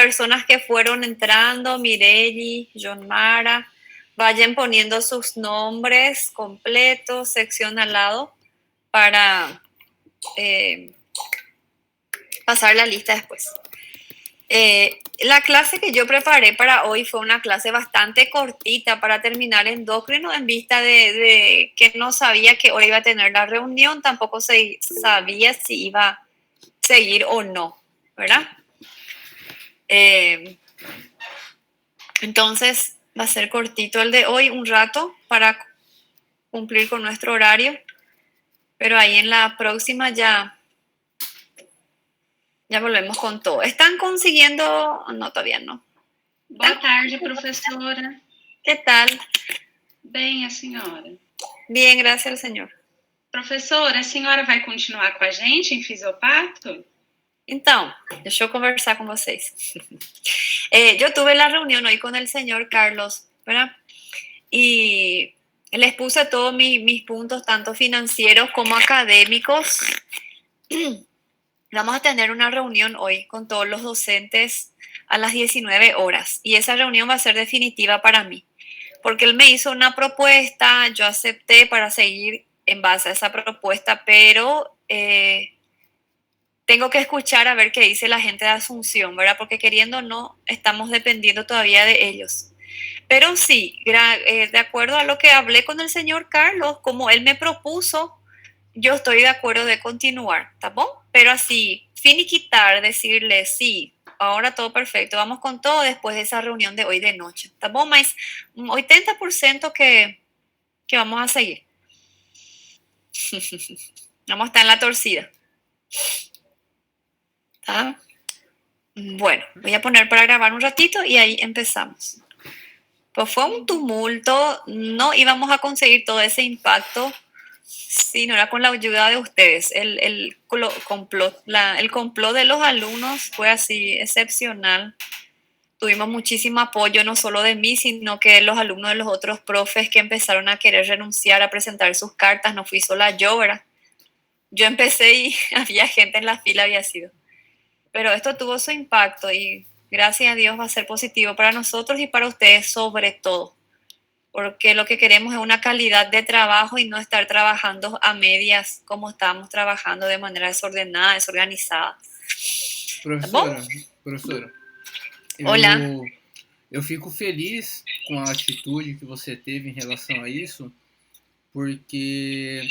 personas que fueron entrando, Mirelli, John Mara, vayan poniendo sus nombres completos, sección al lado, para pasar la lista después. La clase que yo preparé para hoy fue una clase bastante cortita para terminar endocrino, en vista de que no sabía que hoy iba a tener la reunión, tampoco sabía si iba a seguir o no, ¿verdad? Entonces va a ser cortito el de hoy, un rato para cumplir con nuestro horario, pero ahí en la próxima ya volvemos con todo. ¿Están consiguiendo? No, todavía no. Boa tarde, professora. ¿Qué tal? Bem, a senhora? Bien, gracias al Señor. Professora, a senhora vai continuar com a gente em Fisiopato? Então, deixa eu conversar com vocês. Yo tuve la reunión hoy con el señor Carlos, ¿verdad? Y les puse todos mis puntos, tanto financieros como académicos. Vamos a tener una reunión hoy con todos los docentes a las 19 horas y esa reunión va a ser definitiva para mí, porque él me hizo una propuesta, yo acepté para seguir en base a esa propuesta, pero tengo que escuchar a ver qué dice la gente de Asunción, ¿verdad? Porque queriendo o no, estamos dependiendo todavía de ellos. Pero sí, de acuerdo a lo que hablé con el señor Carlos, como él me propuso, yo estoy de acuerdo de continuar, ¿está bien? Pero así, finiquitar, decirle, sí, ahora todo perfecto, vamos con todo después de esa reunión de hoy de noche, ¿está bien? Más un 80% que vamos a seguir. Vamos a estar en la torcida. ¿Está? Bueno, voy a poner para grabar un ratito y ahí empezamos. Pues fue un tumulto, no íbamos a conseguir todo ese impacto si no era con la ayuda de ustedes. El complot de los alumnos fue así excepcional. Tuvimos muchísimo apoyo, no solo de mí, sino que los alumnos de los otros profes que empezaron a querer renunciar a presentar sus cartas. No fui sola yo, ¿verdad? Yo empecé y había gente en la fila, había sido. Pero esto tuvo su impacto y gracias a Dios va a ser positivo para nosotros y para ustedes sobre todo, porque lo que queremos es una calidad de trabajo y no estar trabajando a medias como estamos trabajando de manera desordenada, desorganizada. Professora, Olá. eu fico feliz com a atitude que você teve em relação a isso, porque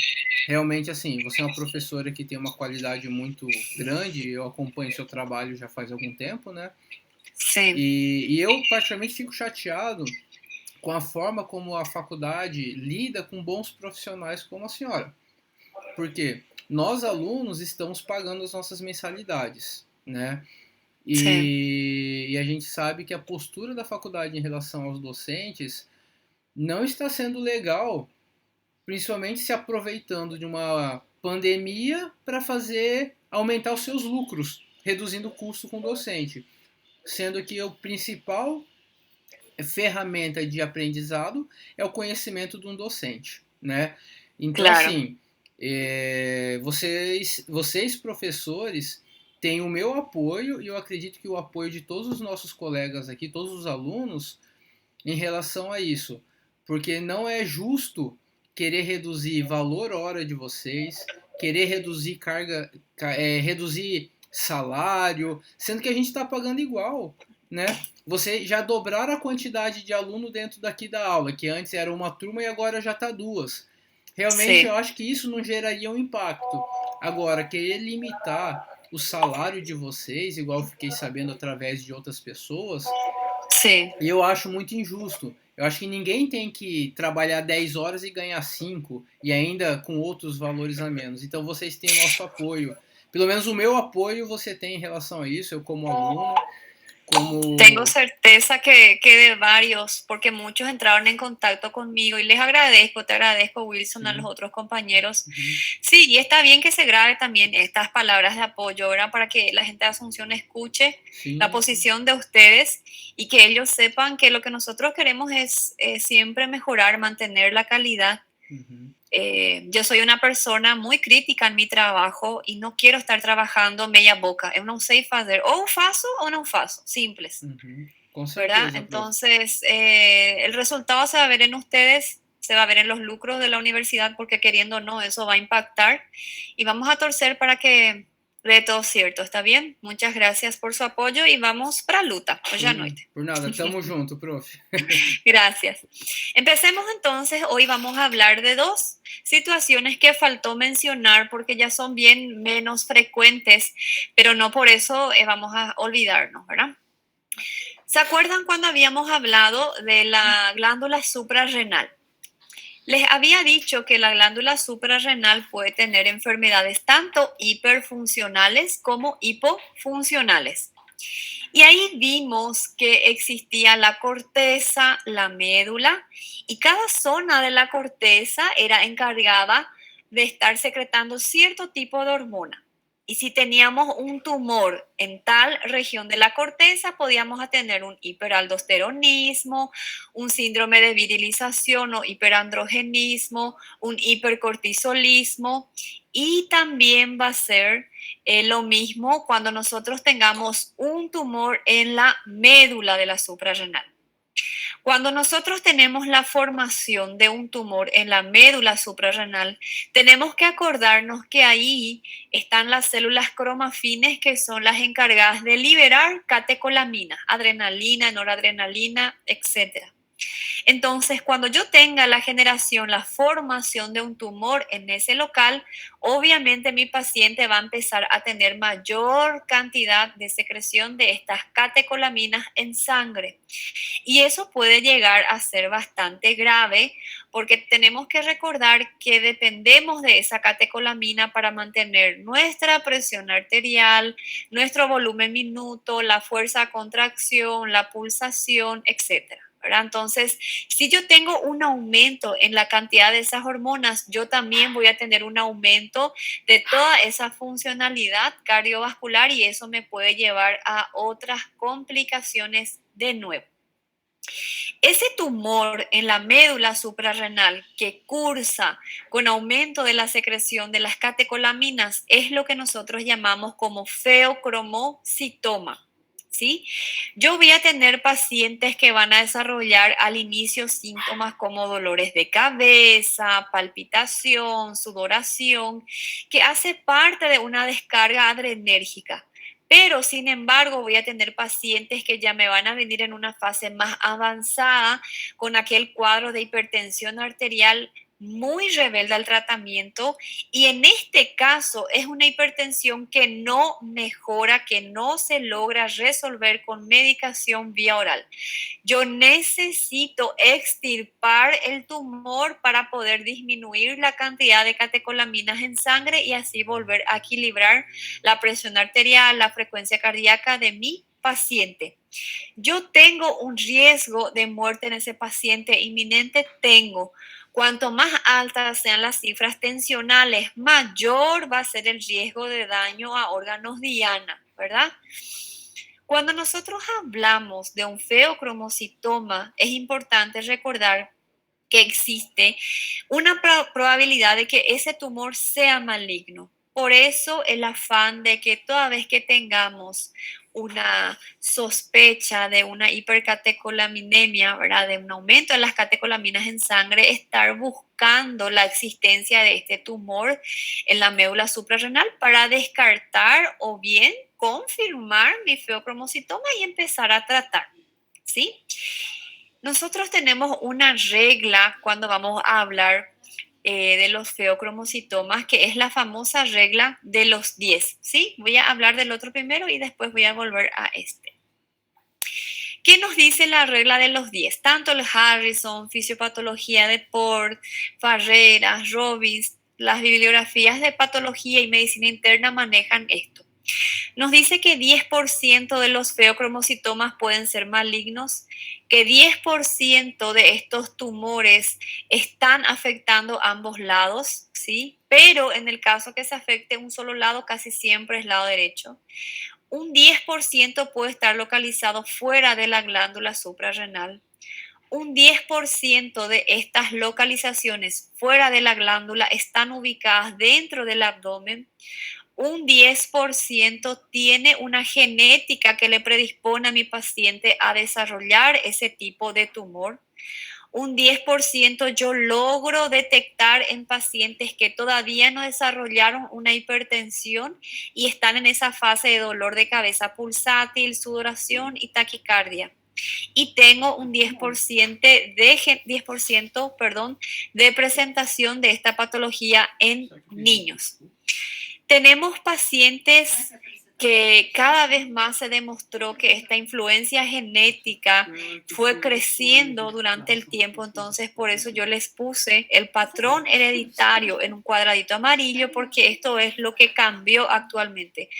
realmente, assim, você é uma professora que tem uma qualidade muito grande, eu acompanho seu trabalho já faz algum tempo, né? Sim. E eu, particularmente, fico chateado com a forma como a faculdade lida com bons profissionais como a senhora. Porque nós, alunos, estamos pagando as nossas mensalidades, né? E a gente sabe que a postura da faculdade em relação aos docentes não está sendo legal, principalmente se aproveitando de uma pandemia para fazer aumentar os seus lucros, reduzindo o custo com o docente, sendo que o principal ferramenta de aprendizado é o conhecimento de um docente, né? Então, claro. Assim, vocês professores têm o meu apoio e eu acredito que o apoio de todos os nossos colegas aqui, todos os alunos, em relação a isso, porque não é justo querer reduzir valor hora de vocês, querer reduzir reduzir salário, sendo que a gente está pagando igual, né? Você já dobraram a quantidade de aluno dentro daqui da aula, que antes era uma turma e agora já está duas. Realmente eu acho que isso não geraria um impacto. Agora, querer limitar o salário de vocês, igual eu fiquei sabendo através de outras pessoas, eu acho muito injusto. Eu acho que ninguém tem que trabalhar 10 horas e ganhar 5, e ainda com outros valores a menos. Então vocês têm o nosso apoio. Pelo menos o meu apoio você tem em relação a isso, eu como aluno. Tengo certeza que de varios, porque muchos entraron en contacto conmigo y les agradezco, te agradezco Wilson, a los otros compañeros. Sí, y está bien que se grabe también estas palabras de apoyo, ¿verdad? Para que la gente de Asunción escuche la posición de ustedes y que ellos sepan que lo que nosotros queremos es siempre mejorar, mantener la calidad Yo soy una persona muy crítica en mi trabajo y no quiero estar trabajando meia boca. Eu não sei fazer, ou faço ou não faço, simples, Com ¿verdad? certeza, prof. Entonces, el resultado se va a ver en ustedes, se va a ver en los lucros de la universidad, porque queriendo o no, eso va a impactar y vamos a torcer para que dé todo cierto, ¿está bien? Muchas gracias por su apoyo y vamos para a luta. Hoje à noite. Por nada, tamo junto, prof. Gracias. Empecemos entonces. Hoy vamos a hablar de dos situaciones que faltó mencionar porque ya son bien menos frecuentes, pero no por eso vamos a olvidarnos, ¿verdad? ¿Se acuerdan cuando habíamos hablado de la glándula suprarrenal? Les había dicho que la glándula suprarrenal puede tener enfermedades tanto hiperfuncionales como hipofuncionales. Y ahí vimos que existía la corteza, la médula, y cada zona de la corteza era encargada de estar secretando cierto tipo de hormona. Y si teníamos un tumor en tal región de la corteza, podíamos tener un hiperaldosteronismo, un síndrome de virilización o hiperandrogenismo, un hipercortisolismo, y también va a ser lo mismo cuando nosotros tengamos un tumor en la médula de la suprarrenal. Cuando nosotros tenemos la formación de un tumor en la médula suprarrenal, tenemos que acordarnos que ahí están las células cromafines, que son las encargadas de liberar catecolaminas, adrenalina, noradrenalina, etc. Entonces, cuando yo tenga la generación, la formación de un tumor en ese local, obviamente mi paciente va a empezar a tener mayor cantidad de secreción de estas catecolaminas en sangre. Y eso puede llegar a ser bastante grave porque tenemos que recordar que dependemos de esa catecolamina para mantener nuestra presión arterial, nuestro volumen minuto, la fuerza de contracción, la pulsación, etcétera. ¿Verdad? Entonces, si yo tengo un aumento en la cantidad de esas hormonas, yo también voy a tener un aumento de toda esa funcionalidad cardiovascular y eso me puede llevar a otras complicaciones de nuevo. Ese tumor en la médula suprarrenal que cursa con aumento de la secreción de las catecolaminas es lo que nosotros llamamos como feocromocitoma. ¿Sí? Yo voy a tener pacientes que van a desarrollar al inicio síntomas como dolores de cabeza, palpitación, sudoración, que hace parte de una descarga adrenérgica. Pero, sin embargo, voy a tener pacientes que ya me van a venir en una fase más avanzada con aquel cuadro de hipertensión arterial muy rebelde al tratamiento, y en este caso es una hipertensión que no mejora, que no se logra resolver con medicación vía oral. Yo necesito extirpar el tumor para poder disminuir la cantidad de catecolaminas en sangre y así volver a equilibrar la presión arterial, la frecuencia cardíaca de mi paciente. Yo tengo un riesgo de muerte en ese paciente inminente, tengo. Cuanto más altas sean las cifras tensionales, mayor va a ser el riesgo de daño a órganos diana, ¿verdad? Cuando nosotros hablamos de un feocromocitoma, es importante recordar que existe una probabilidad de que ese tumor sea maligno. Por eso el afán de que toda vez que tengamos una sospecha de una hipercatecolaminemia, ¿verdad? De un aumento de las catecolaminas en sangre, estar buscando la existencia de este tumor en la médula suprarrenal para descartar o bien confirmar mi feocromocitoma y empezar a tratar, ¿sí? Nosotros tenemos una regla cuando vamos a hablar de los feocromocitomas, que es la famosa regla de los 10, ¿sí? Voy a hablar del otro primero y después voy a volver a este. ¿Qué nos dice la regla de los 10? Tanto el Harrison, Fisiopatología de Port, Farreras, Robbins, las bibliografías de patología y medicina interna manejan esto. Nos dice que 10% de los feocromocitomas pueden ser malignos, que 10% de estos tumores están afectando ambos lados, ¿sí? Pero en el caso que se afecte un solo lado, casi siempre es lado derecho. Un 10% puede estar localizado fuera de la glándula suprarrenal. un 10% de estas localizaciones fuera de la glándula están ubicadas dentro del abdomen. Un 10% tiene una genética que le predispone a mi paciente a desarrollar ese tipo de tumor. Un 10% yo logro detectar en pacientes que todavía no desarrollaron una hipertensión y están en esa fase de dolor de cabeza pulsátil, sudoración y taquicardia. Y tengo un 10%, de presentación de esta patología en niños. Tenemos pacientes que cada vez más se demostró que esta influencia genética fue creciendo durante el tiempo, entonces por eso yo les puse el patrón hereditario en un cuadradito amarillo, porque esto es lo que cambió actualmente.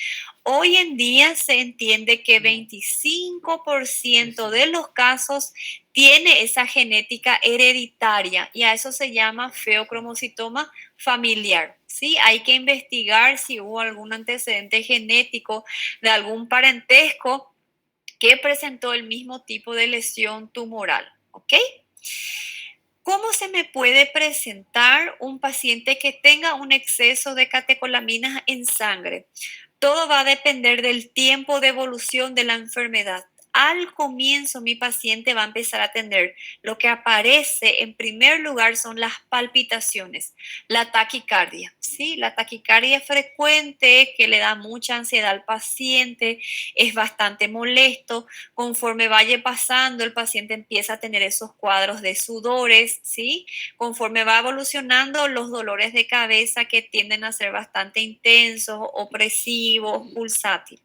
Hoy en día se entiende que 25% de los casos tiene esa genética hereditaria y a eso se llama feocromocitoma familiar. ¿Sí? Hay que investigar si hubo algún antecedente genético de algún parentesco que presentó el mismo tipo de lesión tumoral. ¿Ok? ¿Cómo se me puede presentar un paciente que tenga un exceso de catecolaminas en sangre? Todo va a depender del tiempo de evolución de la enfermedad. Al comienzo, mi paciente va a empezar a tener lo que aparece en primer lugar son las palpitaciones, la taquicardia, ¿sí? La taquicardia frecuente que le da mucha ansiedad al paciente, es bastante molesto. Conforme vaya pasando, el paciente empieza a tener esos cuadros de sudores, ¿sí? Conforme va evolucionando, los dolores de cabeza que tienden a ser bastante intensos, opresivos, pulsátiles.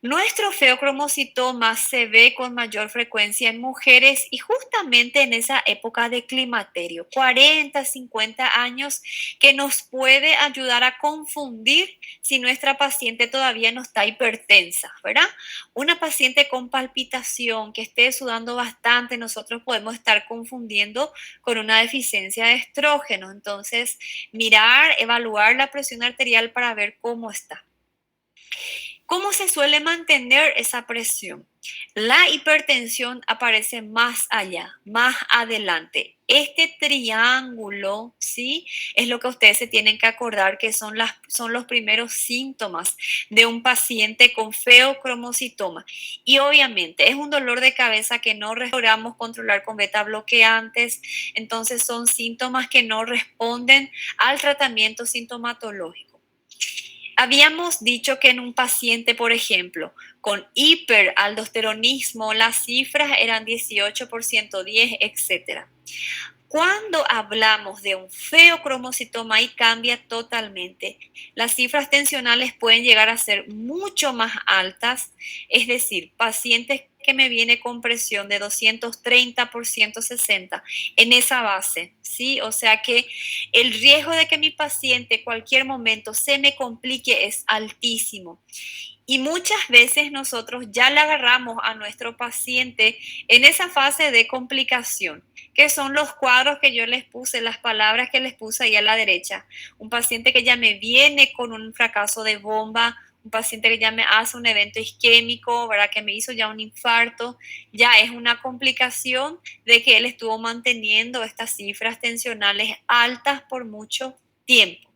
Nuestro feocromocitoma se ve con mayor frecuencia en mujeres y justamente en esa época de climaterio, 40, 50 años, que nos puede ayudar a confundir si nuestra paciente todavía no está hipertensa, ¿verdad? Una paciente con palpitación que esté sudando bastante, nosotros podemos estar confundiendo con una deficiencia de estrógeno. Entonces, mirar, evaluar la presión arterial para ver cómo está. ¿Cómo se suele mantener esa presión? La hipertensión aparece más allá, más adelante. Este triángulo, ¿sí? Es lo que ustedes se tienen que acordar que son los primeros síntomas de un paciente con feocromocitoma. Y obviamente es un dolor de cabeza que no logramos controlar con beta bloqueantes, entonces son síntomas que no responden al tratamiento sintomatológico. Habíamos dicho que en un paciente, por ejemplo, con hiperaldosteronismo, las cifras eran 18%, 10, etc. Cuando hablamos de un feocromocitoma, ahí cambia totalmente. Las cifras tensionales pueden llegar a ser mucho más altas, es decir, pacientes que me viene con presión de 230 por 160 en esa base, ¿sí? O sea que el riesgo de que mi paciente cualquier momento se me complique es altísimo. Y muchas veces nosotros ya le agarramos a nuestro paciente en esa fase de complicación, que son los cuadros que yo les puse, las palabras que les puse ahí a la derecha. Un paciente que ya me viene con un fracaso de bomba, un paciente que ya me hace un evento isquémico, ¿verdad? Que me hizo ya un infarto, ya es una complicación de que él estuvo manteniendo estas cifras tensionales altas por mucho tiempo.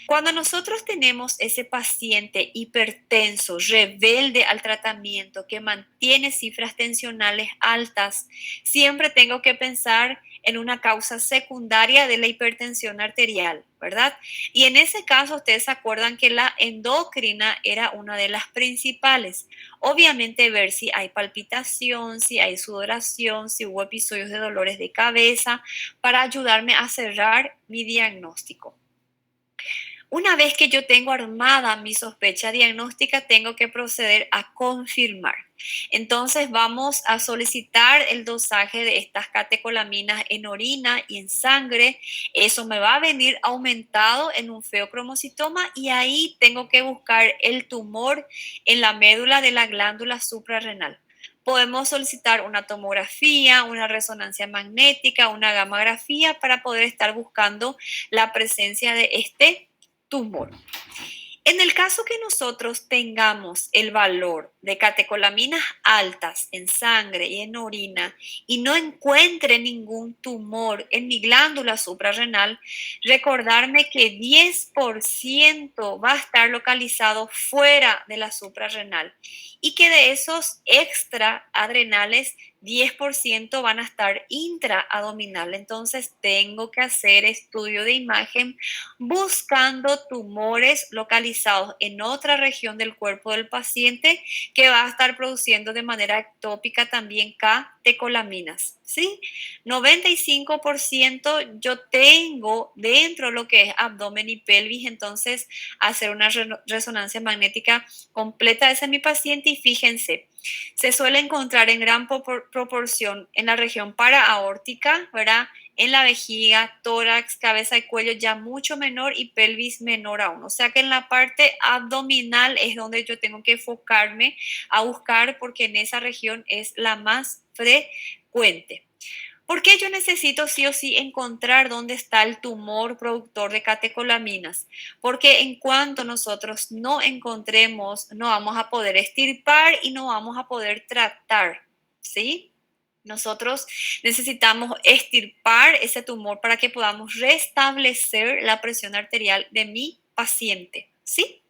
Cuando nosotros tenemos ese paciente hipertenso, rebelde al tratamiento, que mantiene cifras tensionales altas, siempre tengo que pensar en una causa secundaria de la hipertensión arterial, ¿verdad? Y en ese caso, ustedes se acuerdan que la endocrina era una de las principales. Obviamente ver si hay palpitación, si hay sudoración, si hubo episodios de dolores de cabeza, para ayudarme a cerrar mi diagnóstico. Una vez que yo tengo armada mi sospecha diagnóstica, tengo que proceder a confirmar. Entonces vamos a solicitar el dosaje de estas catecolaminas en orina y en sangre. Eso me va a venir aumentado en un feocromocitoma y ahí tengo que buscar el tumor en la médula de la glándula suprarrenal. Podemos solicitar una tomografía, una resonancia magnética, una gammagrafía para poder estar buscando la presencia de este tumor. En el caso que nosotros tengamos el valor de catecolaminas altas en sangre y en orina y no encuentre ningún tumor en mi glándula suprarrenal, recordarme que 10% va a estar localizado fuera de la suprarrenal y que de esos extraadrenales 10% van a estar intraabdominal. Entonces tengo que hacer estudio de imagen buscando tumores localizados en otra región del cuerpo del paciente que va a estar produciendo de manera ectópica también catecolaminas, ¿sí? 95% yo tengo dentro de lo que es abdomen y pelvis, entonces hacer una resonancia magnética completa de ese mi paciente y fíjense, se suele encontrar en gran proporción en la región paraaórtica, ¿verdad? En la vejiga, tórax, cabeza y cuello ya mucho menor y pelvis menor aún. O sea que en la parte abdominal es donde yo tengo que enfocarme a buscar porque en esa región es la más frecuente. ¿Por qué yo necesito sí o sí encontrar dónde está el tumor productor de catecolaminas? Porque en cuanto nosotros no encontremos, no vamos a poder extirpar y no vamos a poder tratar, ¿sí? Nosotros necesitamos extirpar ese tumor para que podamos restablecer la presión arterial de mi paciente, ¿sí?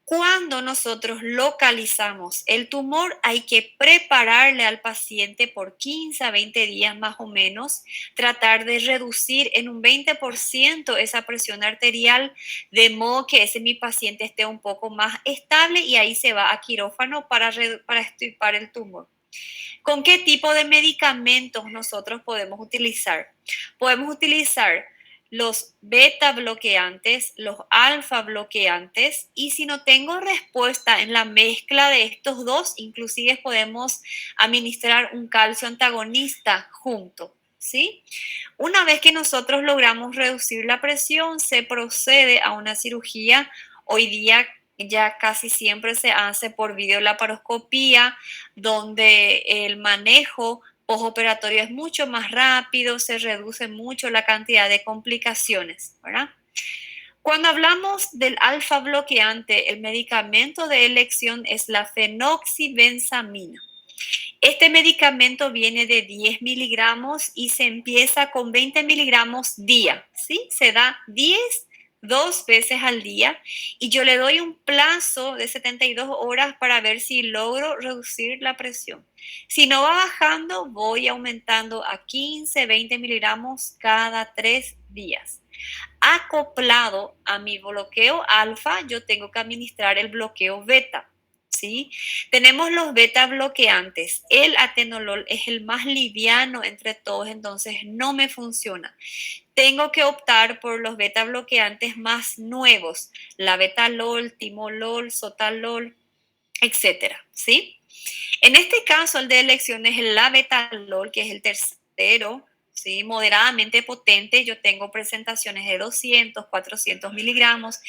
Cuando nosotros localizamos el tumor, hay que prepararle al paciente por 15 a 20 días más o menos, tratar de reducir en un 20% esa presión arterial, de modo que ese mi paciente esté un poco más estable y ahí se va a quirófano para extirpar el tumor. ¿Con qué tipo de medicamentos nosotros podemos utilizar? Podemos utilizar los beta bloqueantes, los alfa bloqueantes y si no tengo respuesta en la mezcla de estos dos, inclusive podemos administrar un calcio antagonista junto, ¿sí? Una vez que nosotros logramos reducir la presión, se procede a una cirugía. Hoy día ya casi siempre se hace por videolaparoscopía, donde el manejo postoperatorio es mucho más rápido, se reduce mucho la cantidad de complicaciones, ¿verdad? Cuando hablamos del alfa bloqueante, el medicamento de elección es la fenoxibenzamina. Este medicamento viene de 10 miligramos y se empieza con 20 miligramos día, ¿sí? Se da 2 veces al día y yo le doy un plazo de 72 horas para ver si logro reducir la presión. Si no va bajando, voy aumentando a 15, 20 miligramos cada 3 días. Acoplado a mi bloqueo alfa, yo tengo que administrar el bloqueo beta. ¿Sí? Tenemos los beta bloqueantes. El atenolol es el más liviano entre todos, entonces no me funciona. Tengo que optar por los beta bloqueantes más nuevos, la betalol, timolol, sotalol, etcétera, ¿sí? En este caso, el de elección es el labetalol, que es el tercero, ¿sí? Moderadamente potente. Yo tengo presentaciones de 200, 400 miligramos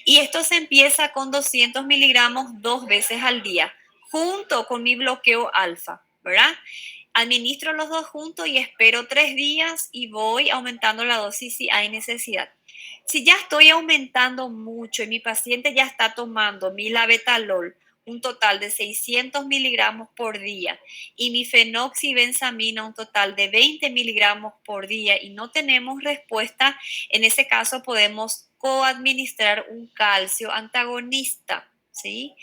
y esto se empieza con 200 miligramos 2 veces al día, junto con mi bloqueo alfa, ¿verdad? Administro los dos juntos y espero 3 días y voy aumentando la dosis si hay necesidad. Si ya estoy aumentando mucho y mi paciente ya está tomando mi labetalol, un total de 600 miligramos por día y mi fenoxibenzamina un total de 20 miligramos por día y no tenemos respuesta, en ese caso podemos coadministrar un calcio antagonista, ¿sí?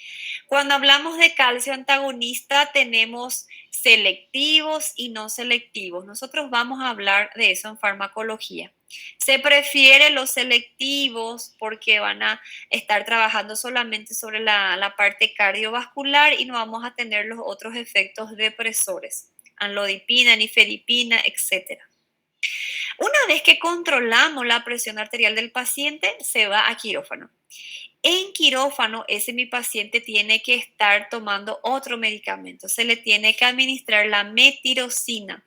Cuando hablamos de calcio antagonista tenemos selectivos y no selectivos. Nosotros vamos a hablar de eso en farmacología. Se prefiere los selectivos porque van a estar trabajando solamente sobre la parte cardiovascular y no vamos a tener los otros efectos depresores, amlodipina, nifedipina, etc. Una vez que controlamos la presión arterial del paciente, se va a quirófano. En quirófano, ese mi paciente tiene que estar tomando otro medicamento. Se le tiene que administrar la metirosina.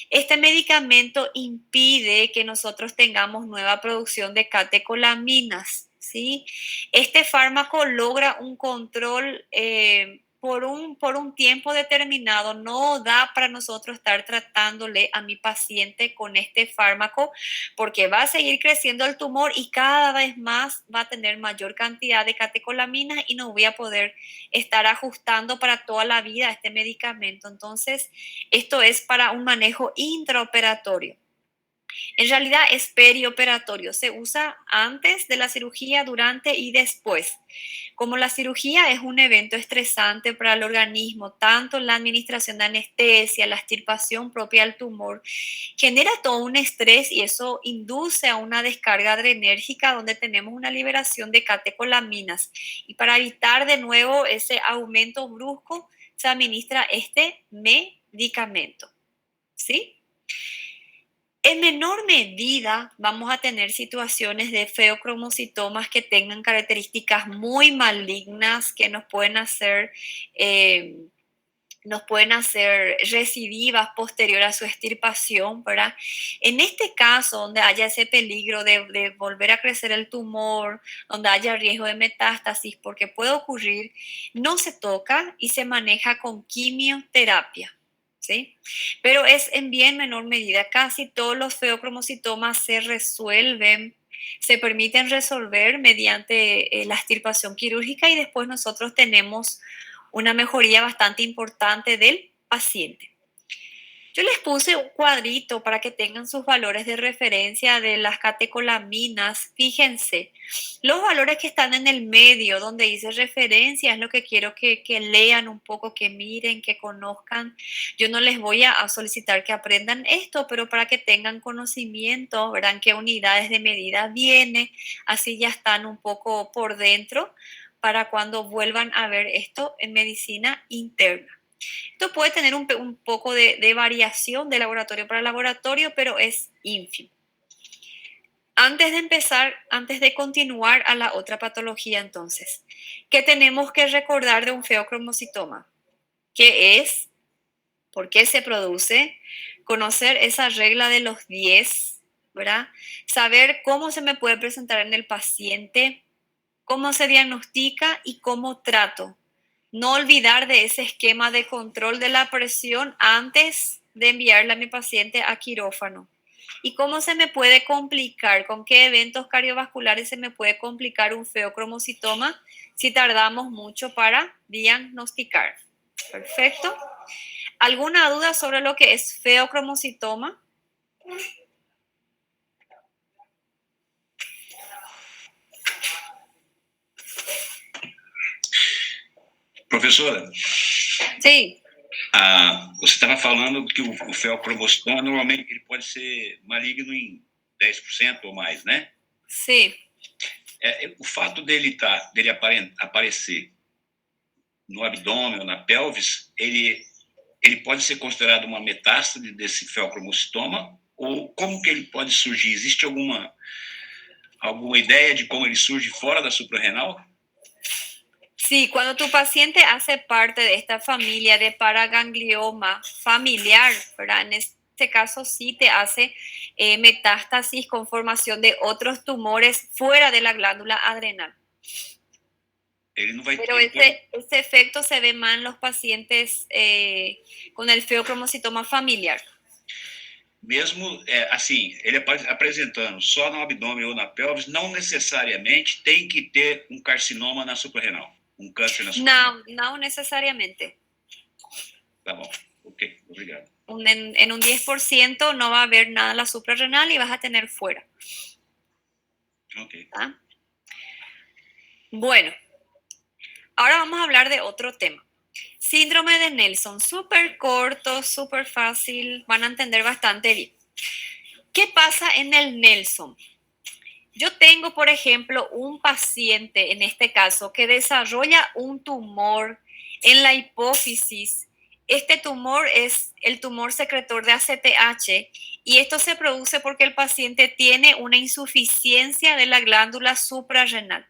Este medicamento impide que nosotros tengamos nueva producción de catecolaminas, ¿sí? Este fármaco logra un control por un tiempo determinado no da para nosotros estar tratándole a mi paciente con este fármaco, porque va a seguir creciendo el tumor y cada vez más va a tener mayor cantidad de catecolaminas y no voy a poder estar ajustando para toda la vida este medicamento. Entonces, esto es para un manejo intraoperatorio. En realidad es perioperatorio, se usa antes de la cirugía, durante y después. Como la cirugía es un evento estresante para el organismo, tanto la administración de anestesia, la extirpación propia del tumor, genera todo un estrés y eso induce a una descarga adrenérgica donde tenemos una liberación de catecolaminas. Y para evitar de nuevo ese aumento brusco, se administra este medicamento. ¿Sí? En menor medida vamos a tener situaciones de feocromocitomas que tengan características muy malignas que nos pueden hacer recidivas posterior a su extirpación, ¿verdad? En este caso, donde haya ese peligro de volver a crecer el tumor, donde haya riesgo de metástasis, porque puede ocurrir, no se toca y se maneja con quimioterapia. ¿Sí? Pero es en bien menor medida. Casi todos los feocromocitomas se resuelven, se permiten resolver mediante la extirpación quirúrgica y después nosotros tenemos una mejoría bastante importante del paciente. Yo les puse un cuadrito para que tengan sus valores de referencia de las catecolaminas. Fíjense, los valores que están en el medio, donde dice referencia, es lo que quiero que lean un poco, que miren, que conozcan. Yo no les voy a solicitar que aprendan esto, pero para que tengan conocimiento, verán qué unidades de medida viene, así ya están un poco por dentro para cuando vuelvan a ver esto en medicina interna. Esto puede tener un poco de variación de laboratorio para laboratorio, pero es ínfimo. Antes de empezar, antes de continuar a la otra patología, entonces, ¿qué tenemos que recordar de un feocromocitoma? ¿Qué es? ¿Por qué se produce? Conocer esa regla de los 10, ¿verdad? Saber cómo se me puede presentar en el paciente, cómo se diagnostica y cómo trato. No olvidar de ese esquema de control de la presión antes de enviarle a mi paciente a quirófano. ¿Y cómo se me puede complicar? ¿Con qué eventos cardiovasculares se me puede complicar un feocromocitoma si tardamos mucho para diagnosticar? Perfecto. ¿Alguna duda sobre lo que es feocromocitoma? Professora, Sí. Você estava falando que o feocromocitoma normalmente ele pode ser maligno em 10% ou mais, né? Sí. O fato dele aparecer no abdômen ou na pelvis, ele pode ser considerado uma metástase desse feocromocitoma? Ou como que ele pode surgir? Existe alguma ideia de como ele surge fora da suprarrenal? Sí, cuando tu paciente hace parte de esta familia de paraganglioma familiar, ¿verdad? En este caso sí te hace metástasis con formación de otros tumores fuera de la glándula adrenal. Pero ese efecto se ve más en los pacientes con el feocromocitoma familiar. Mesmo assim, ele apresentando só no abdômen ou na pelvis, não necessariamente tem que ter um carcinoma na suprarrenal. Um câncer na suprarrenal. No necesariamente. Tá bom, ok, obrigado. En un 10% no va a haber nada en la suprarrenal y vas a tener fuera. Ok. ¿Ah? Bueno, ahora vamos a hablar de otro tema. Síndrome de Nelson, súper corto, súper fácil, van a entender bastante bien. ¿Qué pasa en el Nelson? Yo tengo, por ejemplo, un paciente, en este caso, que desarrolla un tumor en la hipófisis. Este tumor es el tumor secretor de ACTH y esto se produce porque el paciente tiene una insuficiencia de la glándula suprarrenal.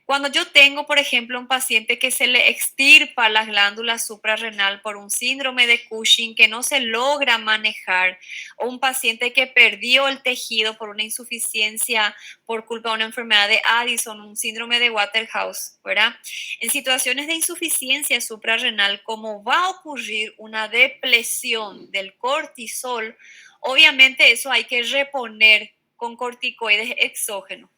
Cuando yo tengo, por ejemplo, un paciente que se le extirpa las glándulas suprarrenal por un síndrome de Cushing que no se logra manejar, o un paciente que perdió el tejido por una insuficiencia por culpa de una enfermedad de Addison, un síndrome de Waterhouse, ¿verdad? En situaciones de insuficiencia suprarrenal, como va a ocurrir una depresión del cortisol, obviamente eso hay que reponer con corticoides exógenos.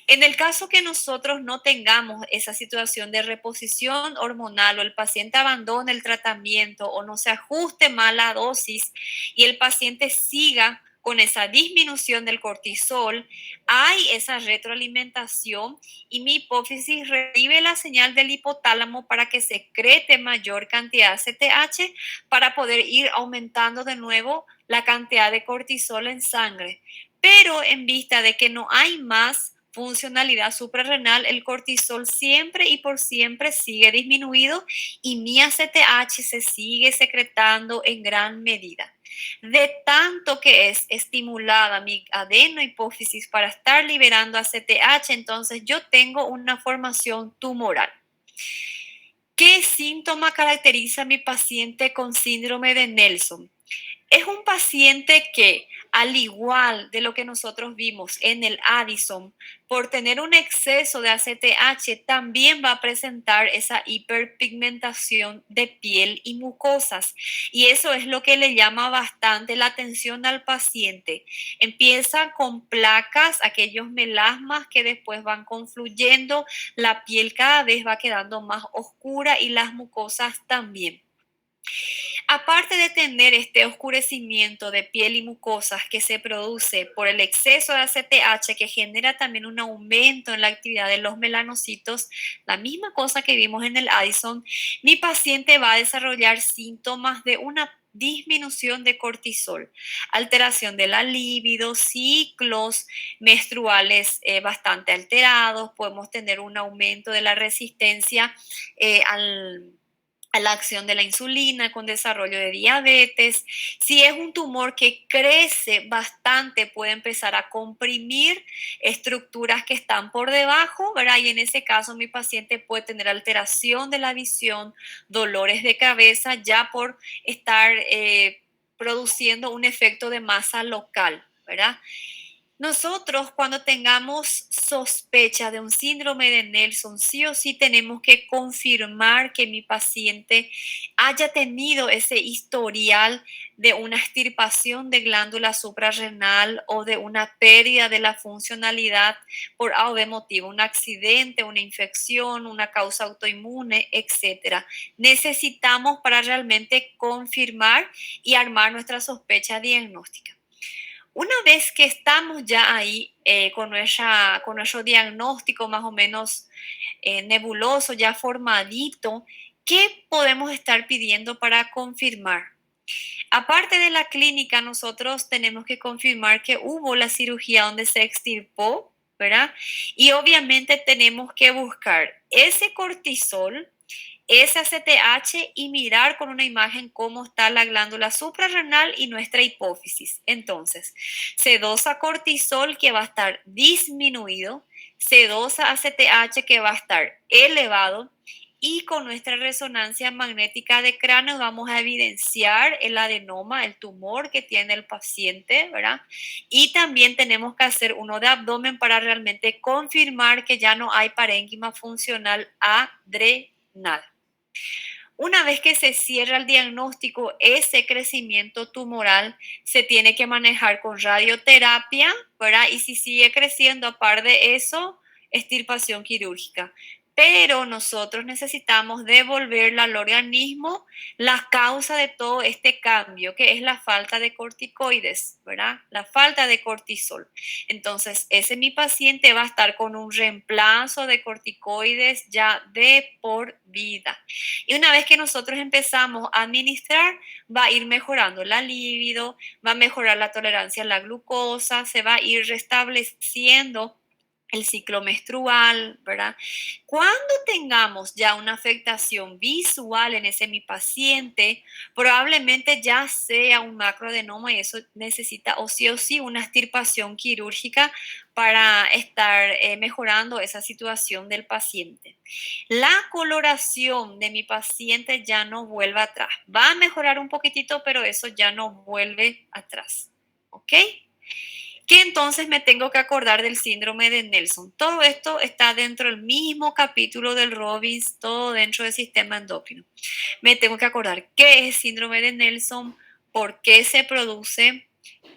En el caso que nosotros no tengamos esa situación de reposición hormonal o el paciente abandone el tratamiento o no se ajuste mal la dosis y el paciente siga con esa disminución del cortisol, hay esa retroalimentación y mi hipófisis recibe la señal del hipotálamo para que secrete mayor cantidad de CTH para poder ir aumentando de nuevo la cantidad de cortisol en sangre. Pero en vista de que no hay más funcionalidad suprarrenal, el cortisol siempre y por siempre sigue disminuido y mi ACTH se sigue secretando en gran medida. De tanto que es estimulada mi adenohipófisis para estar liberando ACTH, entonces yo tengo una formación tumoral. ¿Qué síntoma caracteriza a mi paciente con síndrome de Nelson? Es un paciente que, al igual de lo que nosotros vimos en el Addison, por tener un exceso de ACTH, también va a presentar esa hiperpigmentación de piel y mucosas. Y eso es lo que le llama bastante la atención al paciente. Empieza con placas, aquellos melasmas que después van confluyendo, la piel cada vez va quedando más oscura y las mucosas también. Aparte de tener este oscurecimiento de piel y mucosas que se produce por el exceso de ACTH, que genera también un aumento en la actividad de los melanocitos, la misma cosa que vimos en el Addison, mi paciente va a desarrollar síntomas de una disminución de cortisol, alteración de la libido, ciclos menstruales bastante alterados, podemos tener un aumento de la resistencia a la acción de la insulina, con desarrollo de diabetes. Si es un tumor que crece bastante, puede empezar a comprimir estructuras que están por debajo, ¿verdad? Y en ese caso mi paciente puede tener alteración de la visión, dolores de cabeza, ya por estar produciendo un efecto de masa local, ¿verdad? Nosotros cuando tengamos sospecha de un síndrome de Nelson, sí o sí tenemos que confirmar que mi paciente haya tenido ese historial de una extirpación de glándula suprarrenal o de una pérdida de la funcionalidad por A o B motivo, un accidente, una infección, una causa autoinmune, etc. Necesitamos para realmente confirmar y armar nuestra sospecha diagnóstica. Una vez que estamos ya ahí con nuestro diagnóstico más o menos nebuloso, ya formadito, ¿qué podemos estar pidiendo para confirmar? Aparte de la clínica, nosotros tenemos que confirmar que hubo la cirugía donde se extirpó, ¿verdad? Y obviamente tenemos que buscar ese cortisol, ese ACTH y mirar con una imagen cómo está la glándula suprarrenal y nuestra hipófisis. Entonces, se dosa cortisol que va a estar disminuido, se dosa ACTH que va a estar elevado y con nuestra resonancia magnética de cráneo vamos a evidenciar el adenoma, el tumor que tiene el paciente, ¿verdad? Y también tenemos que hacer uno de abdomen para realmente confirmar que ya no hay parénquima funcional adrenal. Una vez que se cierra el diagnóstico, ese crecimiento tumoral se tiene que manejar con radioterapia, ¿verdad? Y si sigue creciendo, aparte de eso, extirpación quirúrgica. Pero nosotros necesitamos devolverle al organismo la causa de todo este cambio, que es la falta de corticoides, ¿verdad? La falta de cortisol. Entonces, ese mi paciente va a estar con un reemplazo de corticoides ya de por vida. Y una vez que nosotros empezamos a administrar, va a ir mejorando la libido, va a mejorar la tolerancia a la glucosa, se va a ir restableciendo el ciclo menstrual, ¿verdad? Cuando tengamos ya una afectación visual en ese mi paciente, probablemente ya sea un macroadenoma y eso necesita o sí una extirpación quirúrgica para estar mejorando esa situación del paciente. La coloración de mi paciente ya no vuelve atrás. Va a mejorar un poquitito, pero eso ya no vuelve atrás. ¿Ok? Que entonces me tengo que acordar del síndrome de Nelson. Todo esto está dentro del mismo capítulo del Robbins, todo dentro del sistema endocrino. Me tengo que acordar qué es síndrome de Nelson, por qué se produce,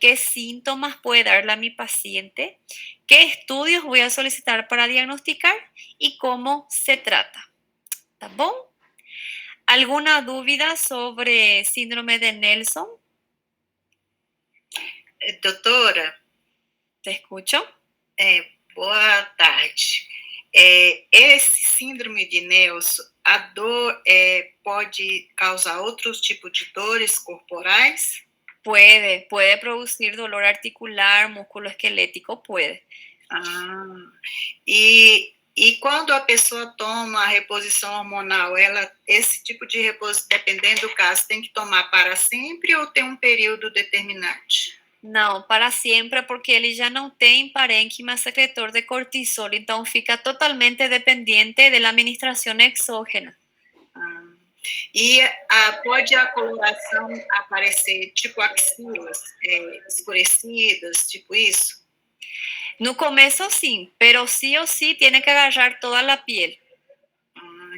qué síntomas puede darle a mi paciente, qué estudios voy a solicitar para diagnosticar y cómo se trata. ¿Está bien? ¿Alguna duda sobre síndrome de Nelson? Doutora, ¿Te escucho? boa tarde. Esse síndrome de Nelson, a dor pode causar outros tipos de dores corporais? Puede producir dolor articular, músculo esquelético, puede. E quando a pessoa toma a reposição hormonal, esse tipo de reposição, dependendo do caso, tem que tomar para sempre ou tem um período determinante? Não, para sempre, porque ele já não tem parênquima secretor de cortisol, então fica totalmente dependente da administração exógena. E pode a coloração aparecer tipo axilas escurecidas, tipo isso? No começo sim, pero sí o sí tiene que agarrar toda a piel.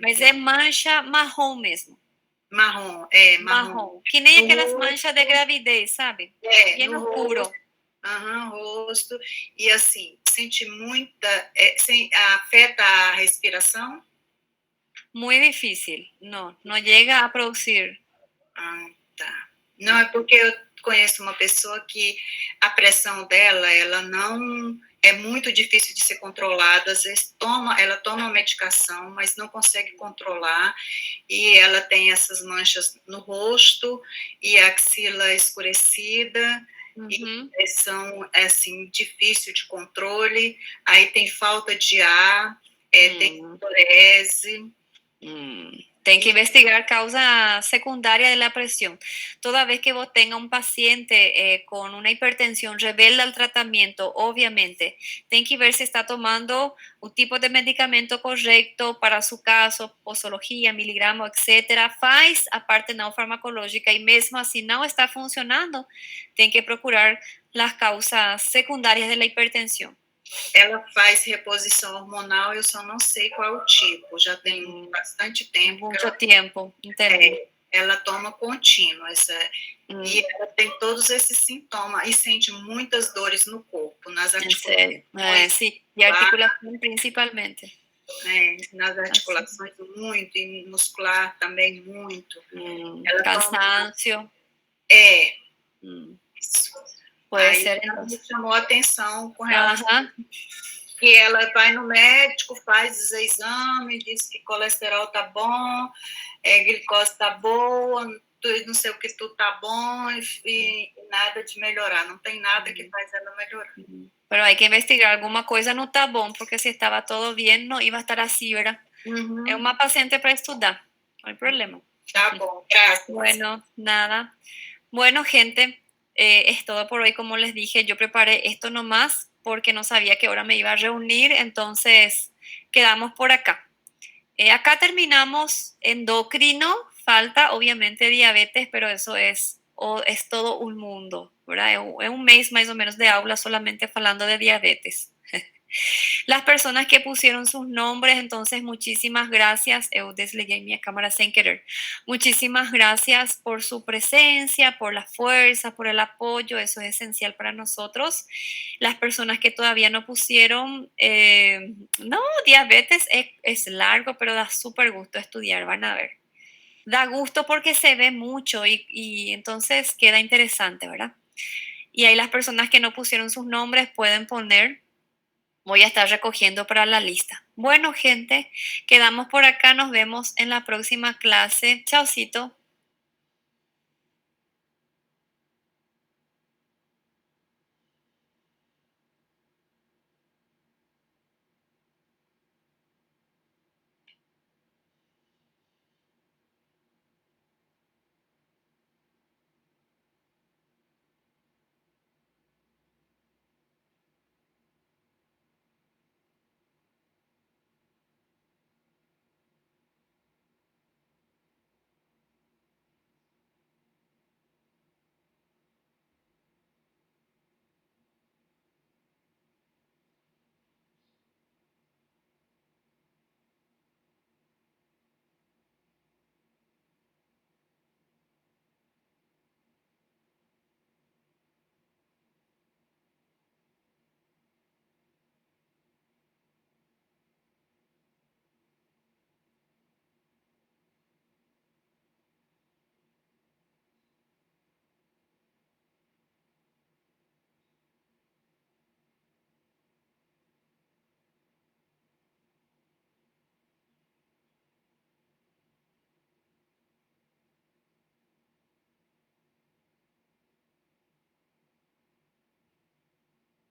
Mas é mancha marrom mesmo. Marrom, marrom. Que nem aquelas manchas de gravidez, sabe? Bem escuro. Rosto. E assim, sente muita... afeta a respiração? Muy difícil. No llega a producir. Tá. Não, é porque eu conheço uma pessoa que a pressão dela, ela não... É muito difícil de ser controlada. Às vezes ela toma uma medicação, mas não consegue controlar. E ela tem essas manchas no rosto e a axila escurecida. E pressão, assim, difícil de controle. Aí tem falta de ar, tem hiporese. Tem que investigar causa secundaria de la presión. Toda vez que vos tenga un paciente con una hipertensión rebelde al tratamiento, obviamente, tem que ver si está tomando un tipo de medicamento correcto para su caso, posologia, miligramo, etc. Faz a parte não farmacológica e mesmo assim não está funcionando, tem que procurar las causas secundarias de la hipertensión. Ela faz reposição hormonal, eu só não sei qual o tipo, já tem bastante tempo. Muito tempo, entendi. Ela toma contínuo, e ela tem todos esses sintomas, e sente muitas dores no corpo, nas articulações. Sim, e articulação principalmente. Nas articulações muito, e muscular também muito. Cansaço. Isso. Pode ser. Ela me chamou a atenção com relação que ela vai no médico, faz os exames, diz que colesterol tá bom, glicose tá boa, não sei o que tudo tá bom, e nada de melhorar, não tem nada que faz ela melhorar. Pero hay que investigar, alguma coisa não tá bom, porque se estava todo bien, não iba a estar assim, ¿verdad? É uma paciente para estudar, no hay problema. Tá bom, gracias. Bueno, nada. Bueno, gente, es todo por hoy. Como les dije, yo preparé esto nomás porque no sabía qué hora me iba a reunir, entonces quedamos por acá. Acá terminamos endocrino, falta obviamente diabetes, pero eso es todo un mundo, ¿verdad? Es un mes más o menos de aula solamente hablando de diabetes. Las personas que pusieron sus nombres, entonces muchísimas gracias. Eu desligué mi cámara sin querer. Muchísimas gracias por su presencia, por la fuerza, por el apoyo. Eso es esencial para nosotros. Las personas que todavía no pusieron, no, diabetes es largo, pero da súper gusto estudiar, van a ver. Da gusto porque se ve mucho y entonces queda interesante, ¿verdad? Y ahí las personas que no pusieron sus nombres pueden poner. Voy a estar recogiendo para la lista. Bueno, gente, quedamos por acá. Nos vemos en la próxima clase. Chaucito.